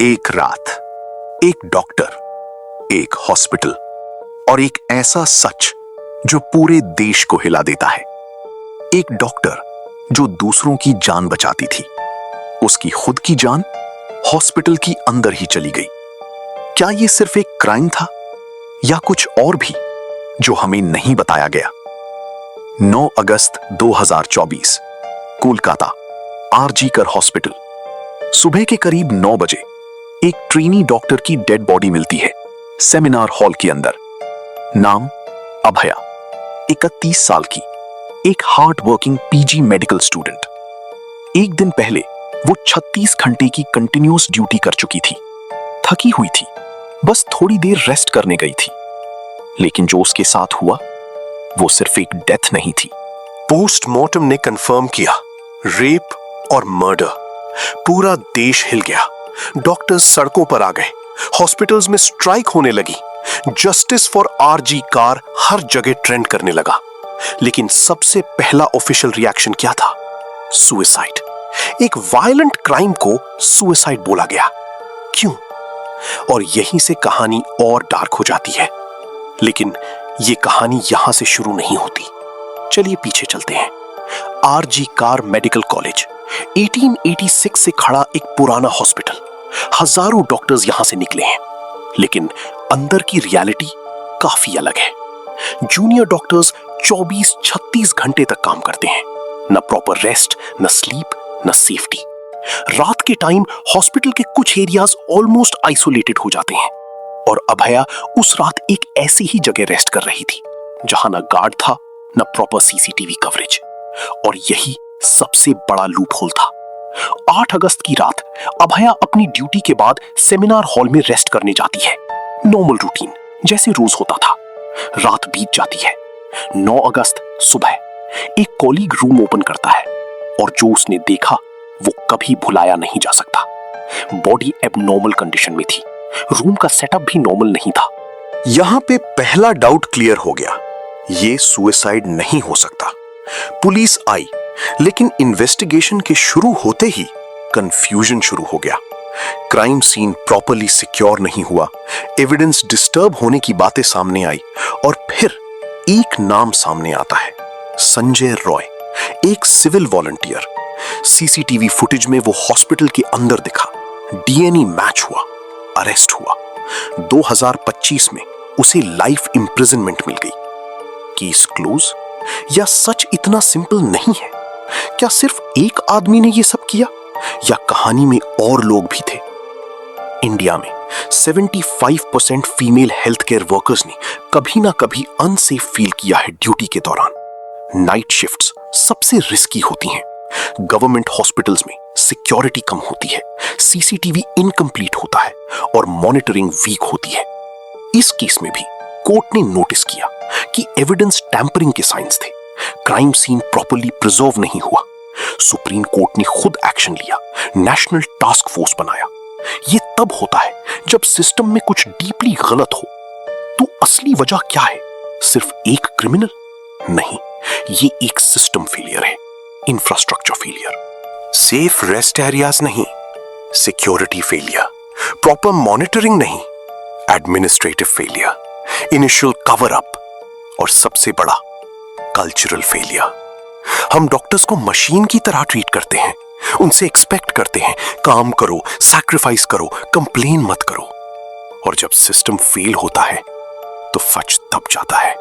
एक रात, एक डॉक्टर, एक हॉस्पिटल और एक ऐसा सच जो पूरे देश को हिला देता है। एक डॉक्टर जो दूसरों की जान बचाती थी, उसकी खुद की जान हॉस्पिटल की अंदर ही चली गई। क्या यह सिर्फ एक क्राइम था या कुछ और भी जो हमें नहीं बताया गया? 9 अगस्त 2024, कोलकाता, आरजीकर हॉस्पिटल। सुबह के करीब 9 बजे एक ट्रेनी डॉक्टर की डेड बॉडी मिलती है सेमिनार हॉल के अंदर। नाम अभया, 31 साल की, एक hard working PG medical student. एक दिन पहले वो 36 घंटे की कंटिन्यूअस ड्यूटी कर चुकी थी। थकी हुई थी, बस थोड़ी देर रेस्ट करने गई थी। लेकिन जो उसके साथ हुआ वो सिर्फ एक डेथ नहीं थी। पोस्टमार्टम ने कंफर्म किया, रेप और मर्डर। पूरा देश हिल गया। डॉक्टर्स सड़कों पर आ गए, हॉस्पिटल्स में स्ट्राइक होने लगी। जस्टिस फॉर आरजी कार हर जगह ट्रेंड करने लगा। लेकिन सबसे पहला ऑफिशियल रिएक्शन क्या था? सुसाइड। एक वायलेंट क्राइम को सुसाइड बोला गया। क्यों? और यहीं से कहानी और डार्क हो जाती है। लेकिन यह कहानी यहां से शुरू नहीं होती। चलिए पीछे चलते हैं। आरजी कार मेडिकल कॉलेज, 1886 से खड़ा एक पुराना हॉस्पिटल। हजारों डॉक्टर्स यहां से निकले हैं, लेकिन अंदर की रियलिटी काफी अलग है। जूनियर डॉक्टर्स 24-36 घंटे तक काम करते हैं। न प्रॉपर रेस्ट, न स्लीप, न सेफ्टी। रात के टाइम हॉस्पिटल के कुछ एरियाज ऑलमोस्ट आइसोलेटेड हो जाते हैं। और अभया उस रात एक ऐसी ही जगह रेस्ट कर रही थी जहां न गार्ड था, न प्रॉपर सीसीटीवी कवरेज। और यही सबसे बड़ा लूप होल था। 8 अगस्त की रात अभया अपनी ड्यूटी के बाद सेमिनार हॉल में रेस्ट करने जाती है। नॉर्मल रूटीन जैसे रोज होता था। रात बीत जाती है। 9 अगस्त सुबह एक कॉलीग रूम ओपन करता है और जो उसने देखा वो कभी भुलाया नहीं जा सकता। बॉडी एबनॉर्मल कंडीशन में थी। रूम का सेटअप भी नॉर्मल नहीं था। यहां पे पहला डाउट क्लियर हो गया। ये सुसाइड नहीं हो सकता। पुलिस आई, लेकिन इन्वेस्टिगेशन के शुरू होते ही कंफ्यूजन शुरू हो गया। क्राइम सीन प्रॉपर्ली सिक्योर नहीं हुआ। एविडेंस डिस्टर्ब होने की बातें सामने आई और फिर एक नाम सामने आता है, संजय रॉय, एक सिविल वॉलंटियर। सीसीटीवी फुटेज में वो हॉस्पिटल के अंदर दिखा। डीएनए मैच हुआ, अरेस्ट हुआ। 2025 में उसे लाइफ इंप्रिजनमेंट मिल गई। Case close? या सच इतना सिंपल नहीं है? क्या सिर्फ एक आदमी ने यह सब किया या कहानी में और लोग भी थे? इंडिया में 75% फीमेल हेल्थ केयर वर्कर्स ने कभी ना कभी अनसेफ फील किया है ड्यूटी के दौरान। नाइट शिफ्ट्स सबसे रिस्की होती हैं। गवर्नमेंट हॉस्पिटल्स में सिक्योरिटी कम होती है, सीसीटीवी इनकम्प्लीट होता है और मॉनिटरिंग वीक होती है। इस केस में भी कोर्ट ने नोटिस किया कि एविडेंस टैंपरिंग के साइंस थे। क्राइम सीन प्रॉपर्ली प्रिजर्व नहीं हुआ। सुप्रीम कोर्ट ने खुद एक्शन लिया, नेशनल टास्क फोर्स बनाया। यह तब होता है जब सिस्टम में कुछ डीपली गलत हो। तो असली वजह क्या है? सिर्फ एक क्रिमिनल? नहीं, ये एक सिस्टम फेलियर है, infrastructure failure. Safe rest areas नहीं, सिक्योरिटी फेलियर। प्रॉपर मॉनिटरिंग नहीं, administrative failure. Initial cover up और सबसे बड़ा कल्चरल फेलियर। हम डॉक्टर्स को मशीन की तरह ट्रीट करते हैं। उनसे एक्सपेक्ट करते हैं काम करो, सैक्रिफाइस करो, कंप्लेन मत करो। और जब सिस्टम फेल होता है तो फच दब जाता है।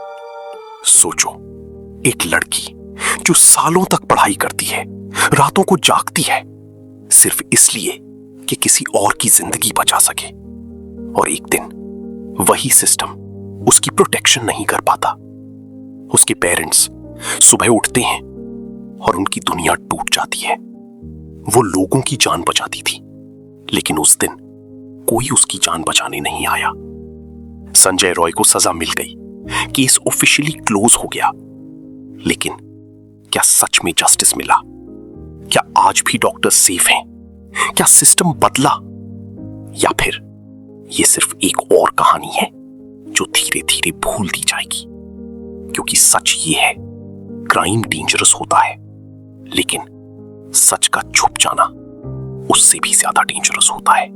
सोचो, एक लड़की जो सालों तक पढ़ाई करती है, रातों को जागती है सिर्फ इसलिए कि किसी और की जिंदगी बचा सके, और एक दिन वही सिस्टम उसकी प्रोटेक्शन नहीं कर पाता। उसके पेरेंट्स सुबह उठते हैं और उनकी दुनिया टूट जाती है। वो लोगों की जान बचाती थी, लेकिन उस दिन कोई उसकी जान बचाने नहीं आया। संजय रॉय को सजा मिल गई, केस ऑफिशियली क्लोज हो गया। लेकिन क्या सच में जस्टिस मिला? क्या आज भी डॉक्टर्स सेफ हैं? क्या सिस्टम बदला? या फिर यह सिर्फ एक और कहानी है जो धीरे धीरे भूल दी जाएगी? क्योंकि सच ये है, क्राइम डेंजरस होता है, लेकिन सच का छुप जाना उससे भी ज्यादा डेंजरस होता है।